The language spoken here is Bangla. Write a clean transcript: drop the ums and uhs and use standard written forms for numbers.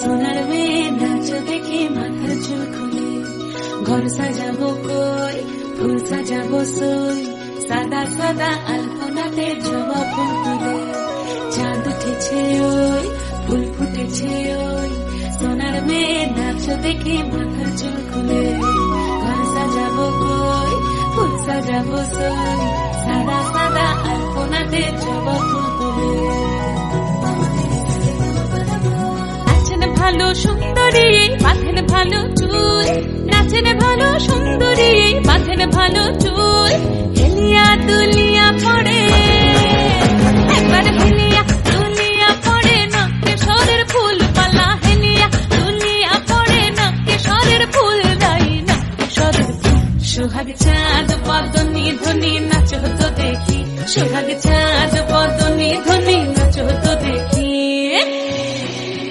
সোনার মেয়ে নাচ দেখে মাথার চুল খুলে, ঘর সাজাবো কই ফুল সাজাবো সই, সাদা সাদা আলপনাতে জবা ফুল তুলে, চাঁদ উঠেছে ওই ফুল ফুটেছে ওই, সোনার মেয়ে নাচ দেখে মাথার চুল খুলে, ঘর সাজাবো কই ফুল সাজাবো সই, সাদা সাদা আলপনাতে জবা ফুল তুলে। নাচেন ভালো সুন্দরী বাঁধেন ভালো চুল, নাচেন ভালো সুন্দরী বাঁধেন ভালো চুল, হেলিয়া দুলিয়া পড়ে একবার হেলিয়া দুলিয়া পড়ে না কেশরের ফুল পালা, হেলিয়া দুলিয়া পড়ে না কেশরের ফুল দাই না কেশরের ফুল। সোহাগ চাঁদ বদনি ধ্বনি নাচ হতো দেখি, সোহাগ চাঁদ বদনি ধ্বনি নাচ হতো